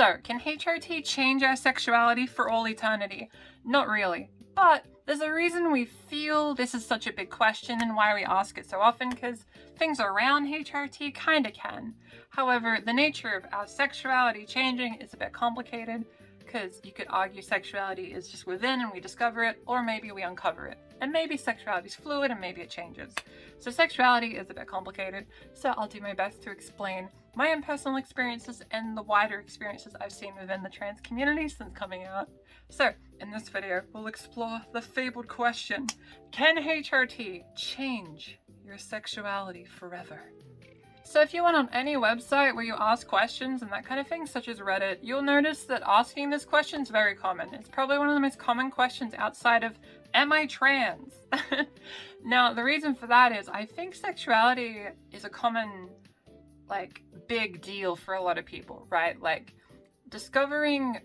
So, can HRT change our sexuality for all eternity? Not really, but there's a reason we feel this is such a big question and why we ask it so often, because things around HRT kinda can. However, the nature of our sexuality changing is a bit complicated, because you could argue sexuality is just within and we discover it, or maybe we uncover it. And maybe sexuality is fluid and maybe it changes. So sexuality is a bit complicated, so I'll do my best to explain my own personal experiences and the wider experiences I've seen within the trans community since coming out. So, in this video, we'll explore the fabled question, can HRT change your sexuality forever? So if you went on any website where you ask questions and that kind of thing, such as Reddit, you'll notice that asking this question is very common. It's probably one of the most common questions outside of, am I trans? Now, the reason for that is I think sexuality is a common, big deal for a lot of people, right? Like, discovering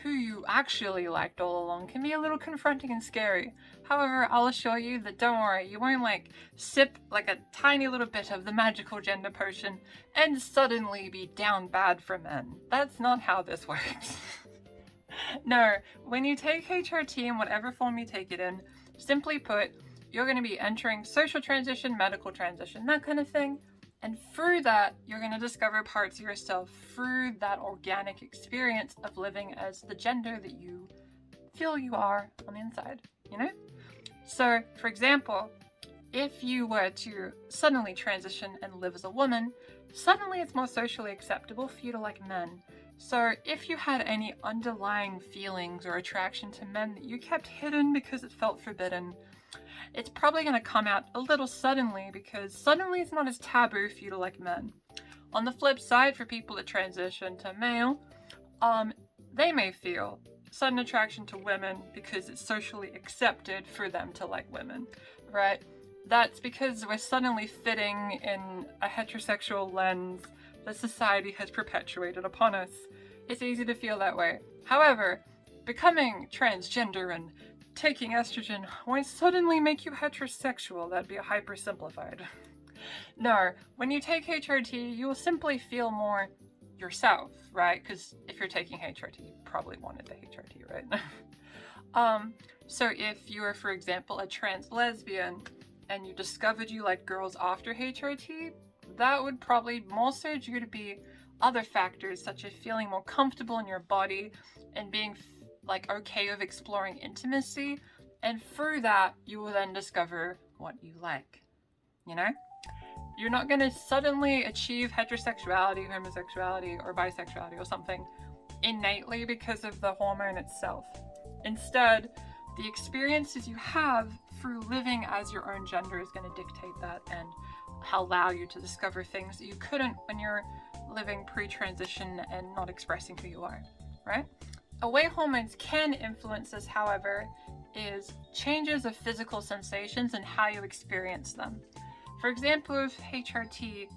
who you actually liked all along can be a little confronting and scary. However, I'll assure you that don't worry, you won't sip a tiny little bit of the magical gender potion and suddenly be down bad for men. That's not how this works. No, when you take HRT in whatever form you take it in, simply put, you're going to be entering social transition, medical transition, that kind of thing. And through that, you're going to discover parts of yourself through that organic experience of living as the gender that you feel you are on the inside, you know? So, for example, if you were to suddenly transition and live as a woman, suddenly it's more socially acceptable for you to like men. So if you had any underlying feelings or attraction to men that you kept hidden because it felt forbidden, it's probably going to come out a little suddenly because suddenly it's not as taboo for you to like men. On the flip side, for people that transition to male, they may feel sudden attraction to women because it's socially accepted for them to like women, right? That's because we're suddenly fitting in a heterosexual lens that society has perpetuated upon us. It's easy to feel that way. However, becoming transgender and taking estrogen won't suddenly make you heterosexual. That'd be hypersimplified. No, when you take HRT, you will simply feel more yourself, right? Because if you're taking HRT, you probably wanted the HRT, right? So if you were, for example, a trans lesbian and you discovered you liked girls after HRT, that would probably more so due to be other factors such as feeling more comfortable in your body and being okay with exploring intimacy, and through that you will then discover what you like, you know? You're not going to suddenly achieve heterosexuality, homosexuality, or bisexuality or something innately because of the hormone itself. Instead, the experiences you have through living as your own gender is going to dictate that and allow you to discover things that you couldn't when you're living pre-transition and not expressing who you are, right? A way hormones can influence this, however, is changes of physical sensations and how you experience them. For example, with HRT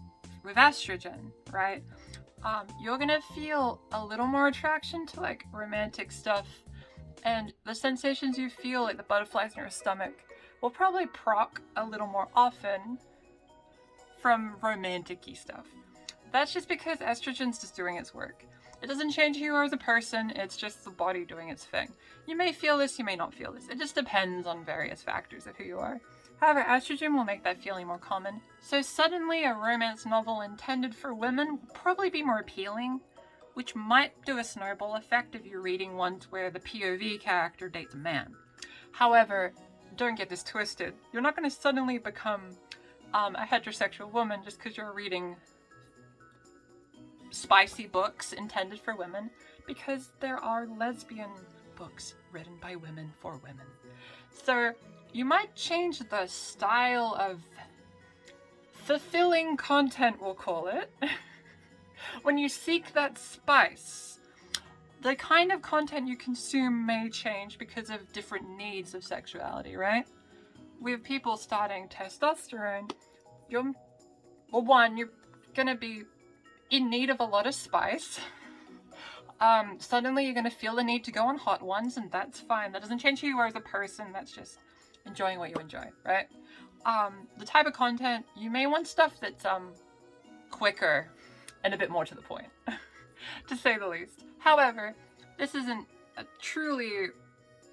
with estrogen, right? You're gonna feel a little more attraction to romantic stuff, and the sensations you feel, like the butterflies in your stomach, will probably proc a little more often from romantic-y stuff. That's just because estrogen's just doing its work. It doesn't change who you are as a person, it's just the body doing its thing. You may feel this, you may not feel this. It just depends on various factors of who you are. However, estrogen will make that feeling more common. So suddenly a romance novel intended for women will probably be more appealing, which might do a snowball effect if you're reading ones where the POV character dates a man. However, don't get this twisted. You're not going to suddenly become a heterosexual woman just because you're reading spicy books intended for women, because there are lesbian books written by women for women. So you might change the style of fulfilling content, we'll call it, when you seek that spice. The kind of content you consume may change because of different needs of sexuality, right? With people starting testosterone, you're gonna be in need of a lot of spice. Suddenly you're gonna feel the need to go on hot ones, and that's fine. That doesn't change who you are as a person, that's just enjoying what you enjoy, right? The type of content, you may want stuff that's quicker and a bit more to the point. to say the least. However, this isn't a truly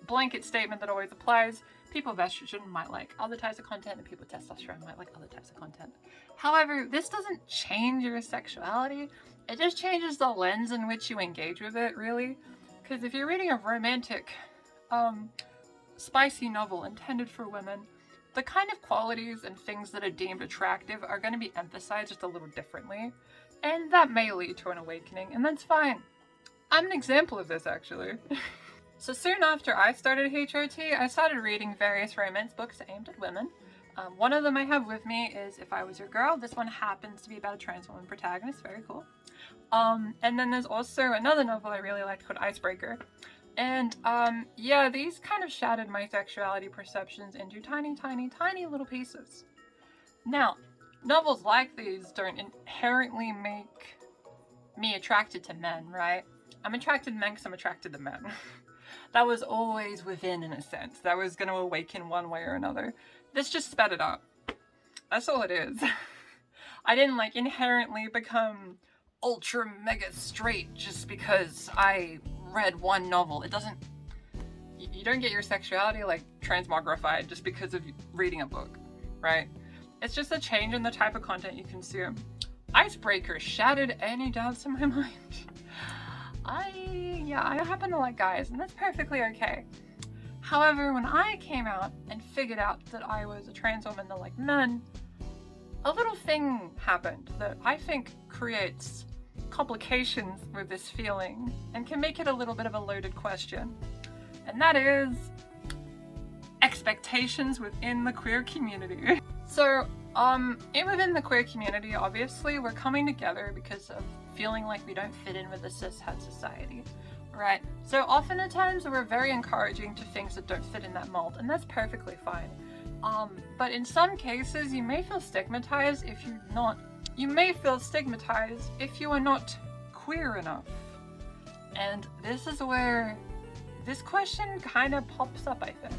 blanket statement that always applies. People with estrogen might like other types of content, and people with testosterone might like other types of content. However, this doesn't change your sexuality. It just changes the lens in which you engage with it, really. Because if you're reading a romantic, spicy novel intended for women, the kind of qualities and things that are deemed attractive are going to be emphasized just a little differently. And that may lead to an awakening, and that's fine. I'm an example of this, actually. So soon after I started HRT, I started reading various romance books aimed at women. One of them I have with me is If I Was Your Girl. This one happens to be about a trans woman protagonist. Very cool. And then there's also another novel I really liked called Icebreaker. And yeah, these kind of shattered my sexuality perceptions into tiny, tiny, tiny little pieces. Now, novels like these don't inherently make me attracted to men, right? I'm attracted to men because I'm attracted to men. That was always within, in a sense. That was going to awaken one way or another. This just sped it up. That's all it is. I didn't like inherently become ultra mega straight just because I read one novel. It doesn't... You don't get your sexuality like transmogrified just because of reading a book, right? It's just a change in the type of content you consume. Icebreaker shattered any doubts in my mind. I happen to like guys, and that's perfectly okay. However, when I came out and figured out that I was a trans woman that liked men, a little thing happened that I think creates complications with this feeling and can make it a little bit of a loaded question. And that is expectations within the queer community. So, within the queer community, obviously, we're coming together because of feeling like we don't fit in with the cis-het society, right? So often at times we're very encouraging to things that don't fit in that mold, and that's perfectly fine. But in some cases, you may feel stigmatized if you're not. You may feel stigmatized if you are not queer enough. And this is where this question kind of pops up, I think.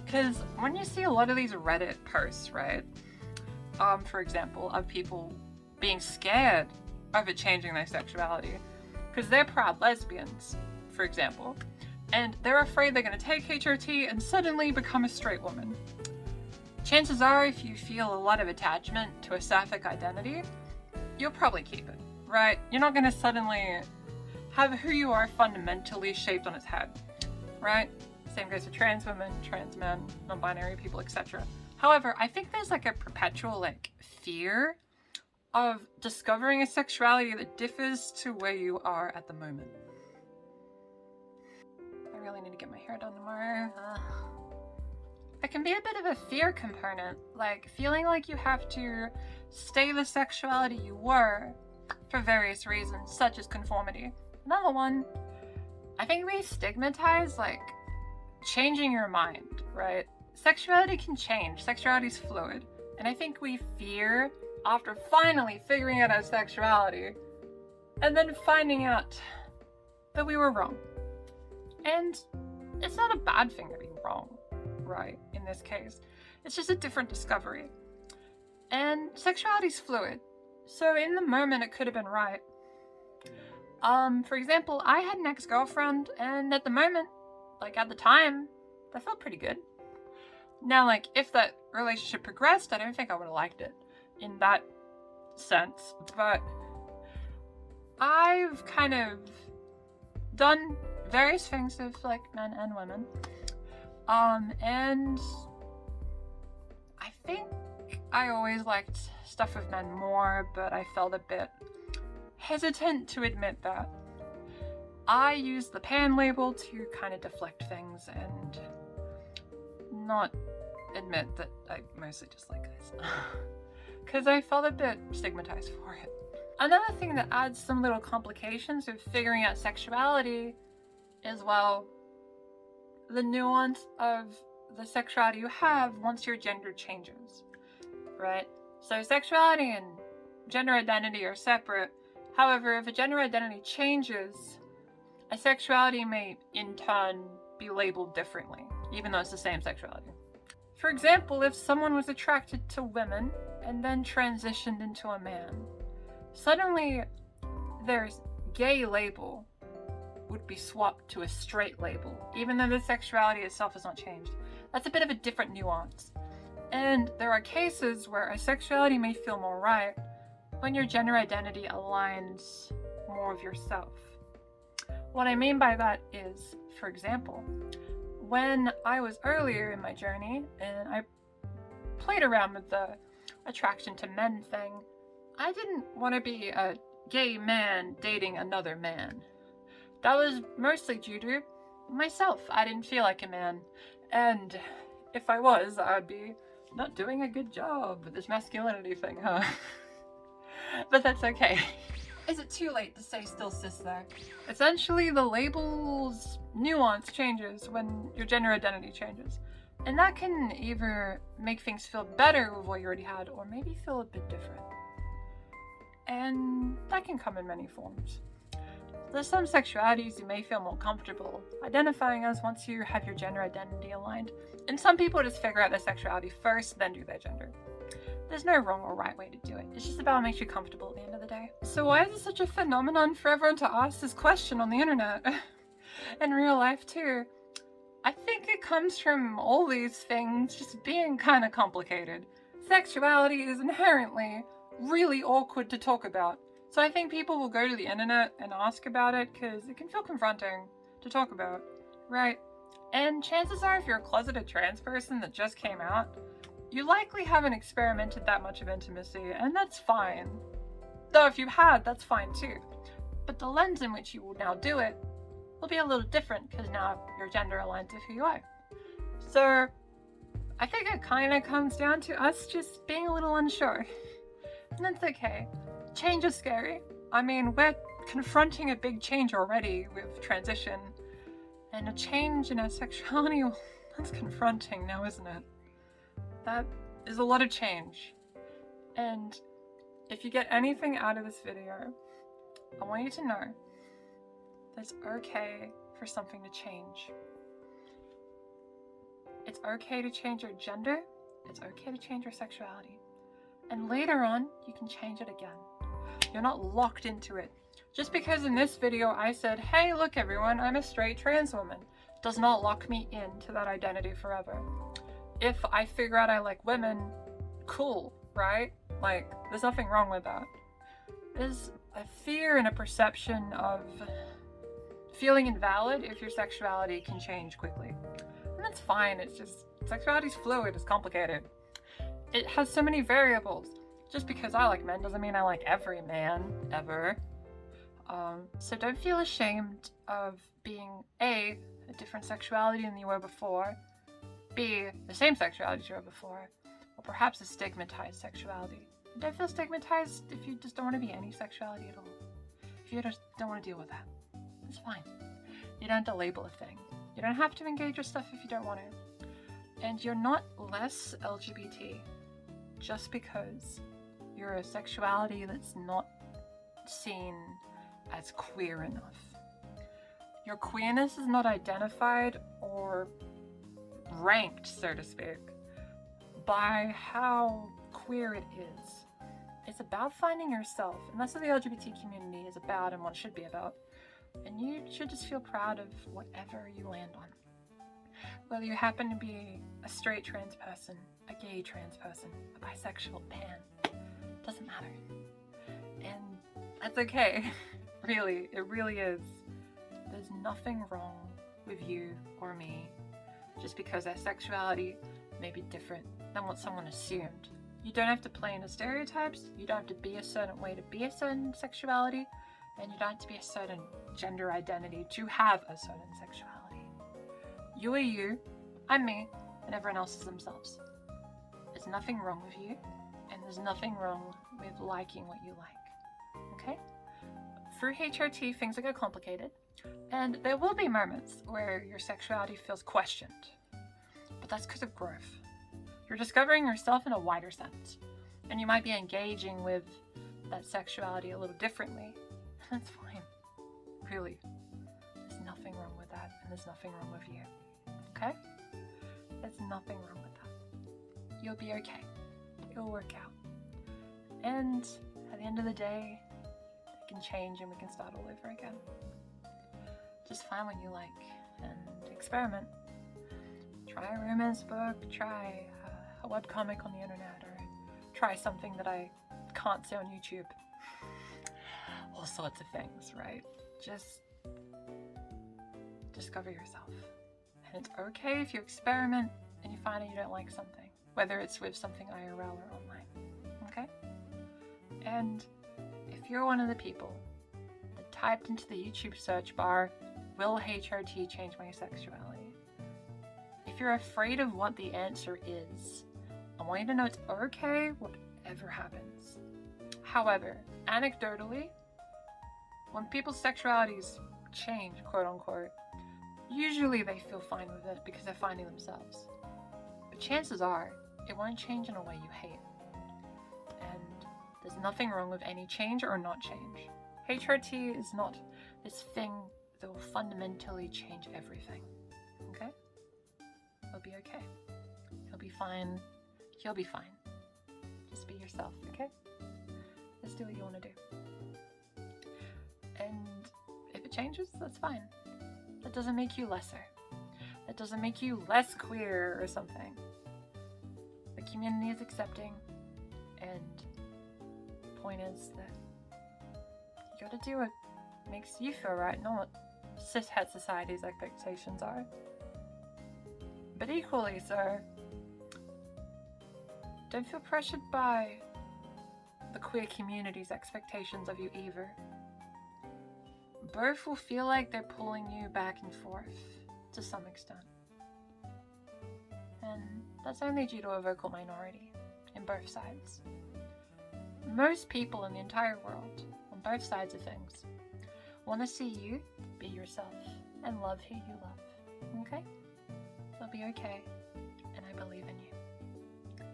Because when you see a lot of these Reddit posts, right? For example, of people being scared of it changing their sexuality, because they're proud lesbians, for example, and they're afraid they're going to take HRT and suddenly become a straight woman. Chances are, if you feel a lot of attachment to a sapphic identity, you'll probably keep it, right? You're not going to suddenly have who you are fundamentally shaped on its head, right? Same goes for trans women, trans men, non-binary people, etc. However, I think there's like a perpetual fear of discovering a sexuality that differs to where you are at the moment. I really need to get my hair done tomorrow. There can be a bit of a fear component, like feeling like you have to stay the sexuality you were for various reasons, such as conformity. Another one, I think we stigmatize changing your mind, right? Sexuality can change, sexuality is fluid, and I think we fear after finally figuring out our sexuality and then finding out that we were wrong. And it's not a bad thing to be wrong, right, in this case. It's just a different discovery. And sexuality is fluid, so in the moment it could have been right. For example, I had an ex-girlfriend, and at the moment, at the time, that felt pretty good. Now, if that relationship progressed, I don't think I would have liked it in that sense, but I've kind of done various things with men and women, and I think I always liked stuff with men more, but I felt a bit hesitant to admit that. I use the pan label to kind of deflect things and not admit that I mostly just like this. Because I felt a bit stigmatized for it. Another thing that adds some little complications with figuring out sexuality is, the nuance of the sexuality you have once your gender changes, right? So sexuality and gender identity are separate. However, if a gender identity changes, a sexuality may, in turn, be labeled differently, even though it's the same sexuality. For example, if someone was attracted to women and then transitioned into a man, suddenly their gay label would be swapped to a straight label, even though the sexuality itself has not changed. That's a bit of a different nuance. And there are cases where a sexuality may feel more right when your gender identity aligns more with yourself. What I mean by that is, for example, when I was earlier in my journey and I played around with the attraction to men thing, I didn't want to be a gay man dating another man. That was mostly due to myself. I didn't feel like a man. And if I was, I'd be not doing a good job with this masculinity thing, huh? But that's okay. Is it too late to say still cis there? Essentially, the label's nuance changes when your gender identity changes. And that can either make things feel better with what you already had, or maybe feel a bit different. And that can come in many forms. There's some sexualities you may feel more comfortable identifying as once you have your gender identity aligned. And some people just figure out their sexuality first, then do their gender. There's no wrong or right way to do it. It's just about what makes you comfortable at the end of the day. So why is it such a phenomenon for everyone to ask this question on the internet? In real life too. I think it comes from all these things just being kind of complicated. Sexuality is inherently really awkward to talk about. So I think people will go to the internet and ask about it because it can feel confronting to talk about, right? And chances are if you're a closeted trans person that just came out, you likely haven't experimented that much of intimacy, and that's fine. Though if you had, that's fine too. But the lens in which you will now do it will be a little different because now your gender aligns with who you are. So I think it kind of comes down to us just being a little unsure. And that's okay. Change is scary. I mean, we're confronting a big change already with transition. And a change in our sexuality, well, that's confronting now, isn't it? That is a lot of change. And if you get anything out of this video, I want you to know that it's okay for something to change. It's okay to change your gender. It's okay to change your sexuality. And later on, you can change it again. You're not locked into it. Just because in this video I said, hey, look everyone, I'm a straight trans woman, does not lock me into that identity forever. If I figure out I like women, cool, right? Like, there's nothing wrong with that. There's a fear and a perception of feeling invalid if your sexuality can change quickly. And that's fine, it's just, sexuality's fluid, it's complicated. It has so many variables. Just because I like men doesn't mean I like every man, ever. So don't feel ashamed of being A, a different sexuality than you were before, B, the same sexuality as you were before, or perhaps a stigmatized sexuality. Don't feel stigmatized if you just don't want to be any sexuality at all. If you just don't want to deal with that, it's fine. You don't have to label a thing. You don't have to engage with stuff if you don't want to. And you're not less LGBT just because you're a sexuality that's not seen as queer enough. Your queerness is not identified or ranked, so to speak, by how queer it is. It's about finding yourself, and that's what the LGBT community is about and what it should be about. And you should just feel proud of whatever you land on. Whether you happen to be a straight trans person, a gay trans person, a bisexual, pan, doesn't matter. And that's okay. Really, it really is. There's nothing wrong with you or me just because our sexuality may be different than what someone assumed. You don't have to play into stereotypes, you don't have to be a certain way to be a certain sexuality, and you don't have to be a certain gender identity to have a certain sexuality. You are you, I'm me, and everyone else is themselves. There's nothing wrong with you, and there's nothing wrong with liking what you like, okay? Through HRT, things will get complicated, and there will be moments where your sexuality feels questioned, but that's because of growth. You're discovering yourself in a wider sense, and you might be engaging with that sexuality a little differently, and that's fine. Really, there's nothing wrong with that, and there's nothing wrong with you, okay? There's nothing wrong with that. You'll be okay. It'll work out. And at the end of the day, there can change and we can start all over again. Just find what you like and experiment. Try a romance book, try a webcomic on the internet, or try something that I can't see on YouTube. All sorts of things, right? Just discover yourself. And it's okay if you experiment and you find out you don't like something, whether it's with something IRL or online, okay? And if you're one of the people that typed into the YouTube search bar, will HRT change my sexuality? If you're afraid of what the answer is, I want you to know it's okay, whatever happens. However, anecdotally, when people's sexualities change, quote unquote, usually they feel fine with it because they're finding themselves. But chances are, it won't change in a way you hate. And there's nothing wrong with any change or not change. HRT is not this thing that will fundamentally change everything. Okay? It'll be okay. He'll be fine. You'll be fine. Just be yourself, okay? Just do what you want to do. And if it changes, that's fine. That doesn't make you lesser. That doesn't make you less queer or something. The community is accepting, and the point is that you gotta do what makes you feel right, not what cishet society's expectations are. But equally so, don't feel pressured by the queer community's expectations of you either. Both will feel like they're pulling you back and forth to some extent. And that's only due to a vocal minority in both sides. Most people in the entire world, on both sides of things, want to see you be yourself and love who you love. Okay? It'll be okay, and I believe in you.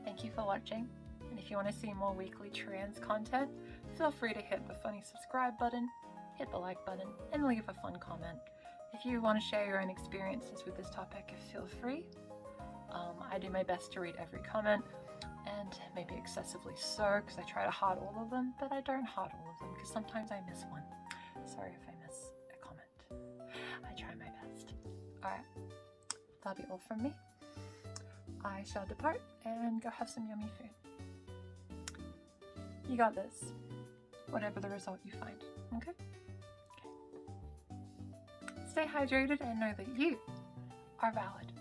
Thank you for watching, and if you want to see more weekly trans content, feel free to hit the funny subscribe button, hit the like button, and leave a fun comment. If you want to share your own experiences with this topic, feel free. I do my best to read every comment, and maybe excessively so, because I try to heart all of them, but I don't heart all of them, because sometimes I miss one. Sorry if I miss a comment. I try my best. Alright, that'll be all from me. I shall depart and go have some yummy food. You got this, whatever the result you find, okay? Stay hydrated and know that you are valid,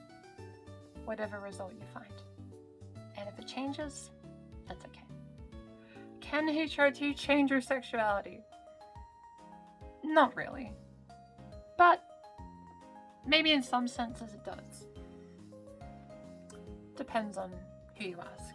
whatever result you find. And if it changes, that's okay. Can HRT change your sexuality? Not really. But maybe in some senses it does. Depends on who you ask.